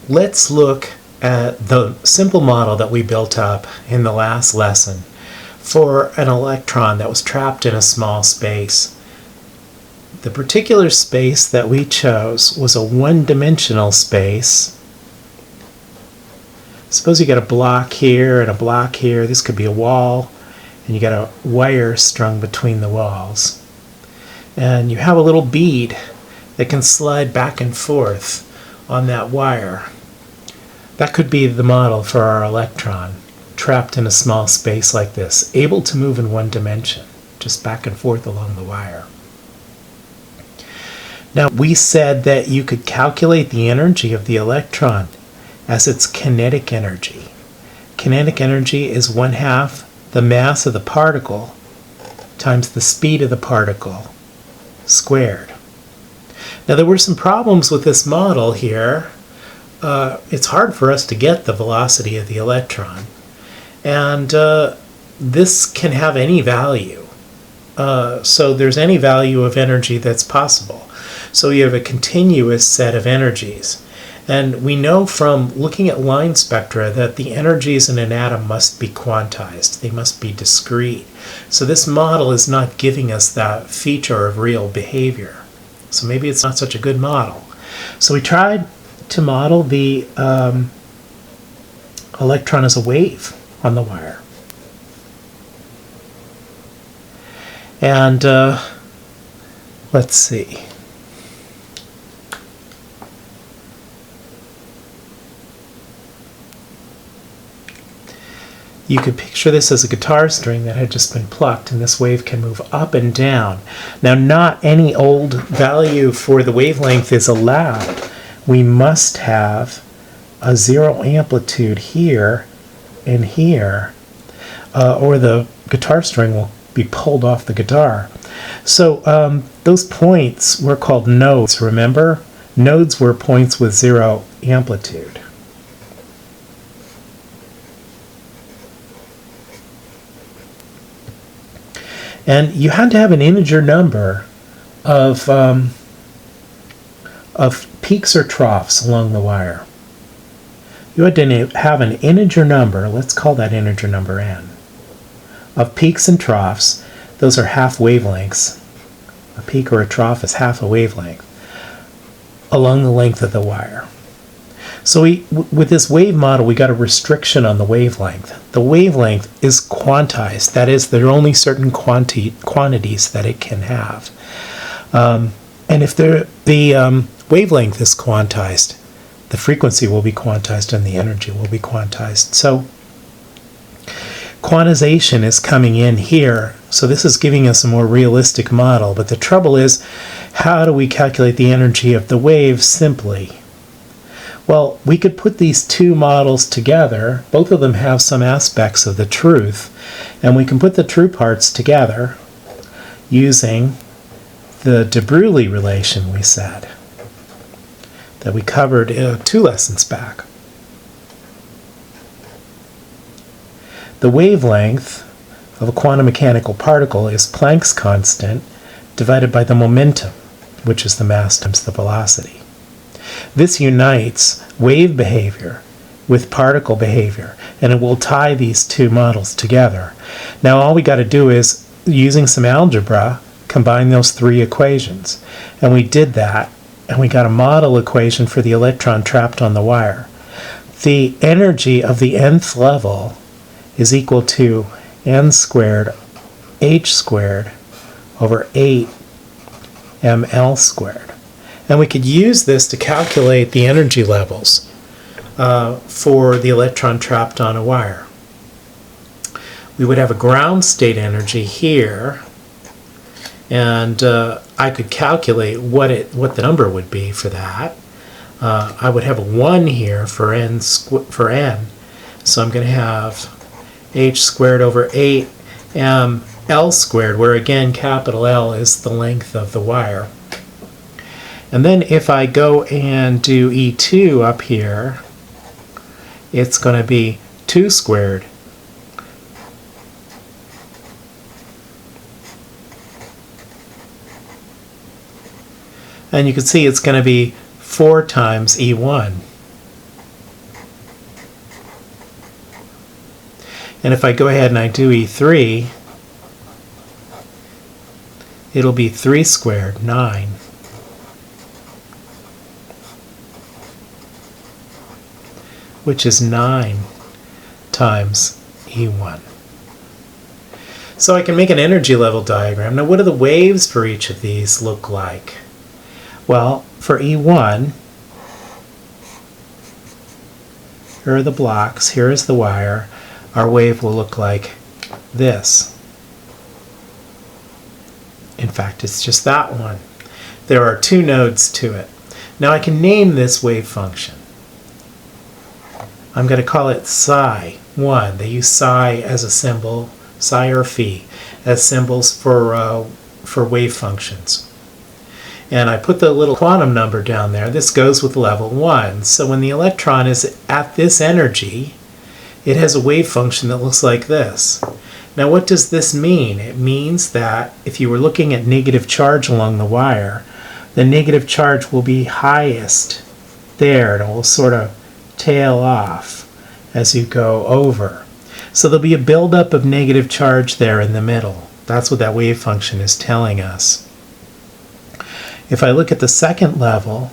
let's look at the simple model that we built up in the last lesson for an electron that was trapped in a small space. The particular space that we chose was a one-dimensional space. Suppose you got a block here and a block here. This could be a wall, and you got a wire strung between the walls. And you have a little bead that can slide back and forth on that wire. That could be the model for our electron, trapped in a small space like this, able to move in one dimension, just back and forth along the wire. Now, we said that you could calculate the energy of the electron as its kinetic energy. Kinetic energy is 1/2 the mass of the particle times the speed of the particle squared. Now, there were some problems with this model here. It's hard for us to get the velocity of the electron, and this can have any value. So there's any value of energy that's possible. So you have a continuous set of energies. And we know from looking at line spectra that the energies in an atom must be quantized. They must be discrete. So this model is not giving us that feature of real behavior. So maybe it's not such a good model. So we tried to model the electron as a wave on the wire. And let's see. You could picture this as a guitar string that had just been plucked, and this wave can move up and down. Now, not any old value for the wavelength is allowed. We must have a zero amplitude here and here, or the guitar string will be pulled off the guitar. So those points were called nodes, remember? Nodes were points with zero amplitude. And you had to have an integer number of peaks or troughs along the wire. You had to have an integer number, let's call that integer number n, of peaks and troughs. Those are half wavelengths. A peak or a trough is half a wavelength along the length of the wire. So with this wave model, we got a restriction on the wavelength. The wavelength is quantized. That is, there are only certain quantities that it can have. And if the wavelength is quantized, the frequency will be quantized and the energy will be quantized. So quantization is coming in here. So this is giving us a more realistic model. But the trouble is, how do we calculate the energy of the wave simply? Well, we could put these two models together. Both of them have some aspects of the truth. And we can put the true parts together using the de Broglie relation we said that we covered 2 lessons back. The wavelength of a quantum mechanical particle is Planck's constant divided by the momentum, which is the mass times the velocity. This unites wave behavior with particle behavior, and it will tie these two models together. Now all we got to do is, using some algebra, combine those 3 equations. And we did that, and we got a model equation for the electron trapped on the wire. The energy of the nth level is equal to n squared h squared over 8 ml squared. And we could use this to calculate the energy levels for the electron trapped on a wire. We would have a ground state energy here, and I could calculate what the number would be for that. I would have a 1 here for n, so I'm going to have h squared over 8 ml squared, where again capital L is the length of the wire. And then if I go and do E2 up here, it's going to be 2 squared. And you can see it's going to be 4 times E1. And if I go ahead and I do E3, it'll be 3 squared, 9. Which is 9 times E1. So I can make an energy level diagram. Now what do the waves for each of these look like? Well, for E1, here are the blocks, here is the wire. Our wave will look like this. In fact, it's just that one. There are 2 nodes to it. Now I can name this wave function. I'm going to call it psi 1. They use psi as a symbol, psi or phi, as symbols for wave functions. And I put the little quantum number down there. This goes with level 1. So when the electron is at this energy, it has a wave function that looks like this. Now what does this mean? It means that if you were looking at negative charge along the wire, the negative charge will be highest there, and it will sort of tail off as you go over. So there'll be a buildup of negative charge there in the middle. That's what that wave function is telling us. If I look at the second level,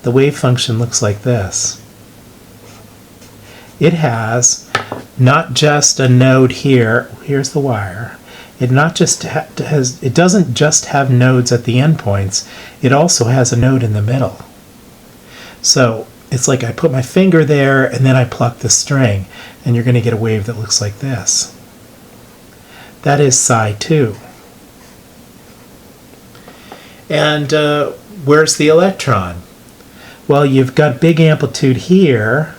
the wave function looks like this. It has not just a node here, here's the wire. It doesn't just have nodes at the endpoints, it also has a node in the middle. So it's like I put my finger there and then I pluck the string, and you're going to get a wave that looks like this. That is psi 2. And where's the electron? Well, you've got big amplitude here,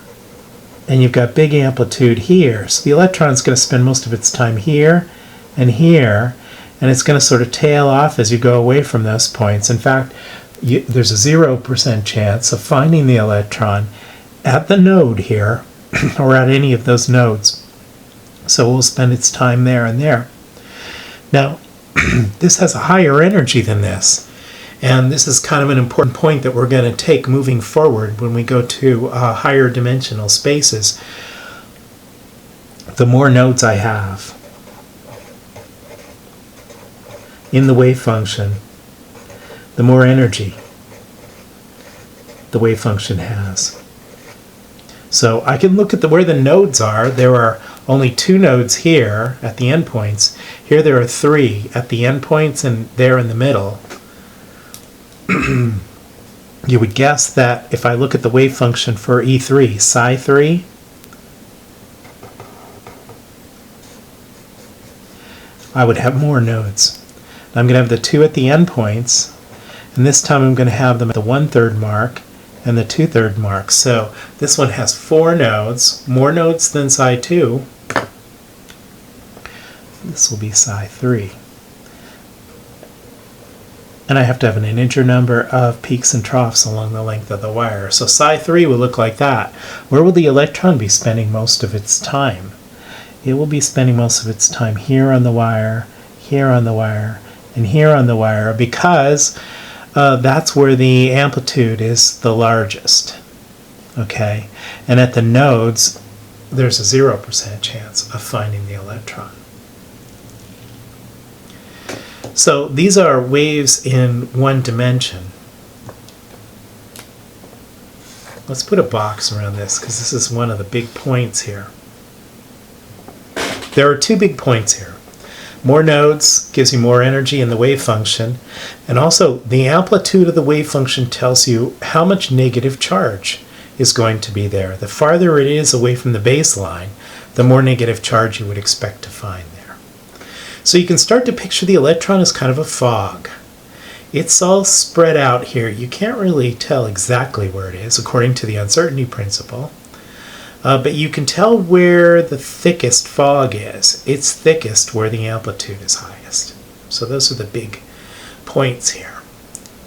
and you've got big amplitude here. So the electron's going to spend most of its time here and here, and it's going to sort of tail off as you go away from those points. In fact, there's a 0% chance of finding the electron at the node here or at any of those nodes. So we'll spend its time there and there. Now, this has a higher energy than this. And this is kind of an important point that we're going to take moving forward when we go to higher dimensional spaces. The more nodes I have in the wave function, the more energy the wave function has. So I can look at where the nodes are. There are only 2 nodes here at the endpoints. Here there are 3 at the endpoints and there in the middle. You would guess that if I look at the wave function for E3, psi 3, I would have more nodes. I'm going to have the 2 at the endpoints, and this time I'm going to have them at the 1/3 mark and the 2/3 mark. So this one has 4 nodes, more nodes than psi 2. This will be psi 3. And I have to have an integer number of peaks and troughs along the length of the wire. So psi 3 will look like that. Where will the electron be spending most of its time? It will be spending most of its time here on the wire, here on the wire, and here on the wire, because that's where the amplitude is the largest. Okay? And at the nodes, there's a 0% chance of finding the electron. So these are waves in 1 dimension. Let's put a box around this because this is one of the big points here. There are 2 big points here. More nodes gives you more energy in the wave function, and also the amplitude of the wave function tells you how much negative charge is going to be there. The farther it is away from the baseline, the more negative charge you would expect to find there. So you can start to picture the electron as kind of a fog. It's all spread out here. You can't really tell exactly where it is according to the uncertainty principle. But you can tell where the thickest fog is. It's thickest where the amplitude is highest. So those are the big points here.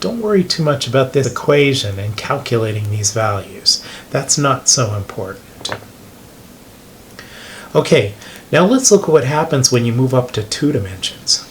Don't worry too much about this equation and calculating these values. That's not so important. Okay, now let's look at what happens when you move up to 2 dimensions.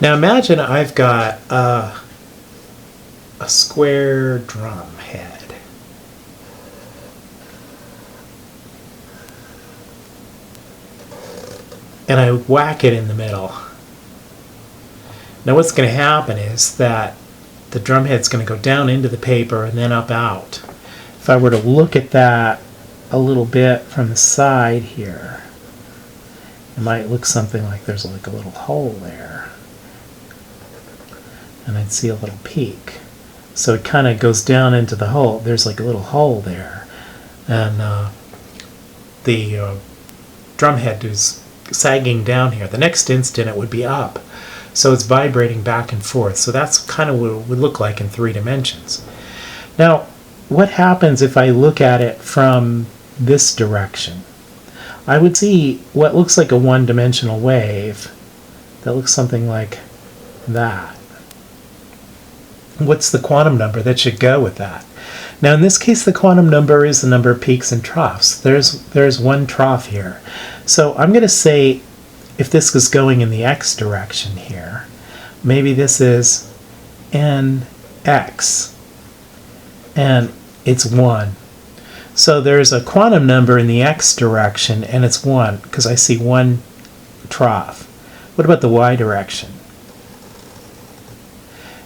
Now imagine I've got a square drum head. And I whack it in the middle. Now what's going to happen is that the drum head's going to go down into the paper and then up out. If I were to look at that a little bit from the side here, it might look something like there's like a little hole there. And I'd see a little peak. So it kind of goes down into the hole. There's like a little hole there. And the drum head is sagging down here. The next instant it would be up. So it's vibrating back and forth. So that's kind of what it would look like in 3 dimensions. Now, what happens if I look at it from this direction? I would see what looks like a one-dimensional wave that looks something like that. What's the quantum number that should go with that? Now in this case the quantum number is the number of peaks and troughs. There's one trough here. So I'm going to say if this is going in the x direction here, maybe this is nx and it's 1. So there's a quantum number in the x direction and it's 1 because I see one trough. What about the y direction?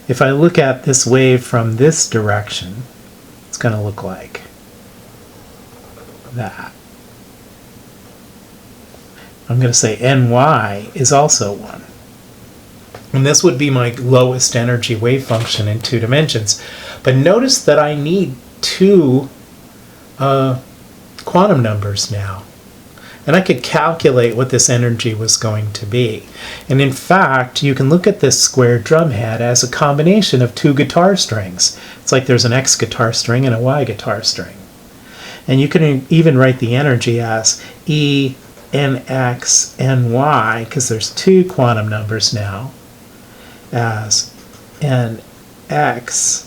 If I look at this wave from this direction, it's going to look like that. I'm going to say ny is also 1. And this would be my lowest energy wave function in 2 dimensions. But notice that I need 2 quantum numbers now. And I could calculate what this energy was going to be. And in fact, you can look at this square drum head as a combination of 2 guitar strings. It's like there's an X guitar string and a Y guitar string. And you can even write the energy as E, NX, NY, because there's 2 quantum numbers now, as NX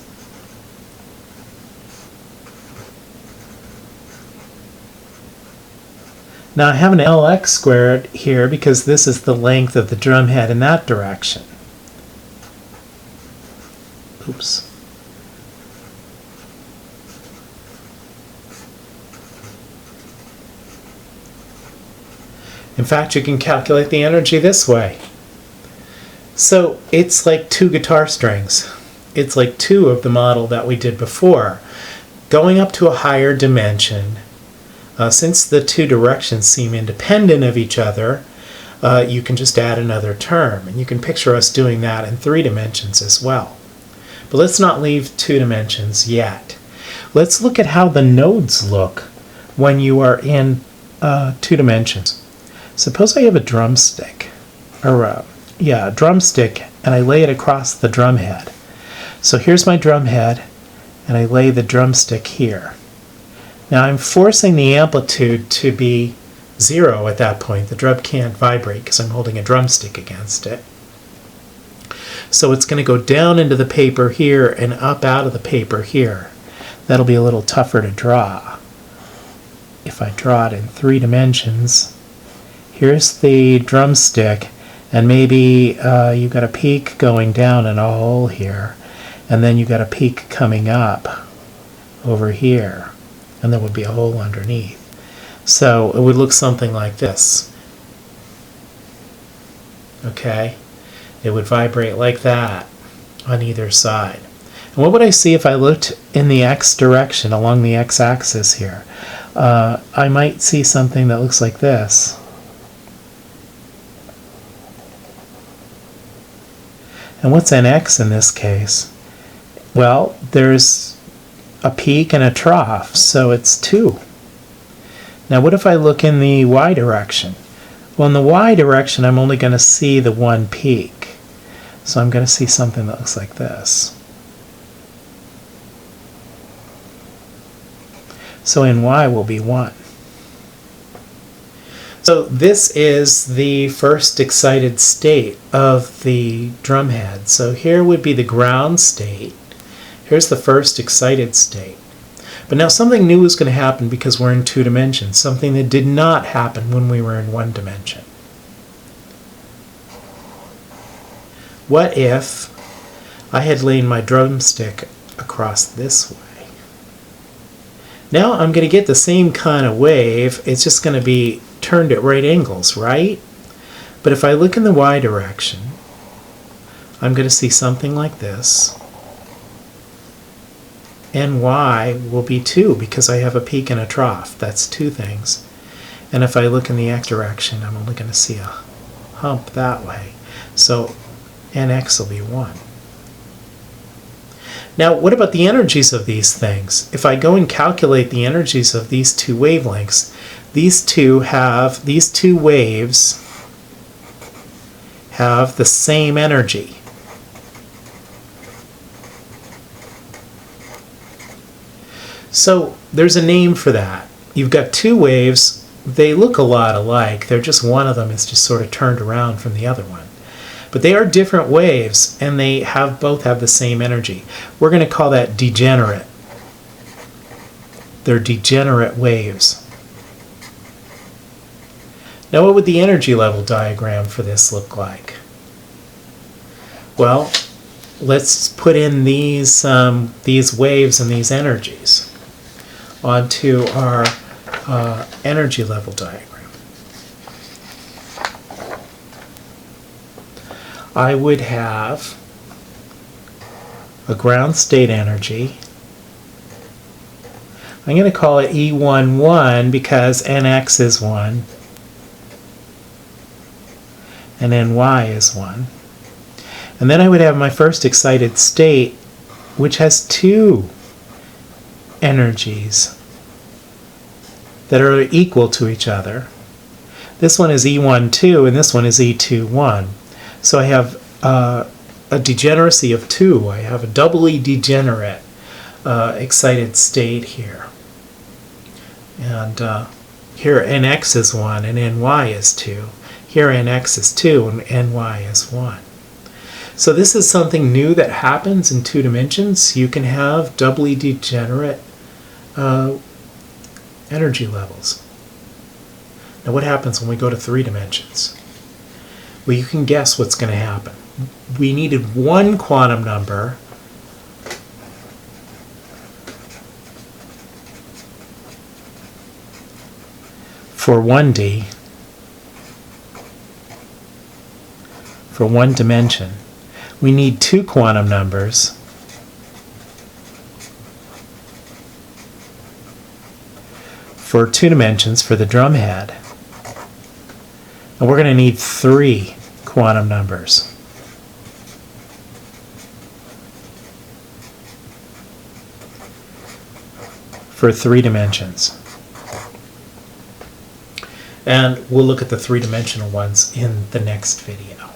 Now I have an Lx squared here because this is the length of the drum head in that direction. Oops. In fact, you can calculate the energy this way. So it's like 2 guitar strings. It's like 2 of the model that we did before. Going up to a higher dimension, since the 2 directions seem independent of each other, you can just add another term. And you can picture us doing that in 3 dimensions as well. But let's not leave 2 dimensions yet. Let's look at how the nodes look when you are in 2 dimensions. Suppose I have a drumstick, or a drumstick, and I lay it across the drum head. So here's my drum head, and I lay the drumstick here. Now I'm forcing the amplitude to be 0 at that point. The drum can't vibrate because I'm holding a drumstick against it. So it's going to go down into the paper here and up out of the paper here. That'll be a little tougher to draw. If I draw it in 3 dimensions, here's the drumstick, and maybe you've got a peak going down in a hole here, and then you've got a peak coming up over here, and there would be a hole underneath. So it would look something like this. Okay? It would vibrate like that on either side. And what would I see if I looked in the x direction along the x-axis here? I might see something that looks like this. And what's nx in this case? Well, there's a peak and a trough, so it's 2. Now what if I look in the y direction? Well, in the y direction I'm only going to see the 1 peak. So I'm going to see something that looks like this. So ny will be 1. So this is the first excited state of the drum head. So here would be the ground state. Here's the first excited state. But now something new is going to happen because we're in 2 dimensions, something that did not happen when we were in 1 dimension. What if I had laid my drumstick across this way? Now I'm going to get the same kind of wave. It's just going to be turned at right angles, right? But if I look in the y direction, I'm going to see something like this. And y will be 2 because I have a peak and a trough. That's two things. And if I look in the x direction, I'm only going to see a hump that way. So nx will be 1. Now, what about the energies of these things? If I go and calculate the energies of these two wavelengths, these two waves have the same energy. So there's a name for that. You've got two waves. They look a lot alike. They're just one of them is just sort of turned around from the other one. But they are different waves, and they both have the same energy. We're going to call that degenerate. They're degenerate waves. Now, what would the energy level diagram for this look like? Well, let's put in these waves and these energies onto our energy level diagram. I would have a ground state energy. I'm going to call it E11 because Nx is 1 and Ny is 1. And then I would have my first excited state, which has two energies that are equal to each other. This one is E12 and this one is E21. So I have a degeneracy of 2. I have a doubly degenerate excited state here. And here Nx is 1 and Ny is 2. Here Nx is 2 and Ny is 1. So this is something new that happens in 2 dimensions. You can have doubly degenerate energy levels. Now what happens when we go to 3 dimensions? Well, you can guess what's going to happen. We needed one quantum number for 1D, for 1 dimension. We need 2 quantum numbers for 2 dimensions for the drum head. And we're going to need 3 quantum numbers for 3 dimensions. And we'll look at the 3-dimensional ones in the next video.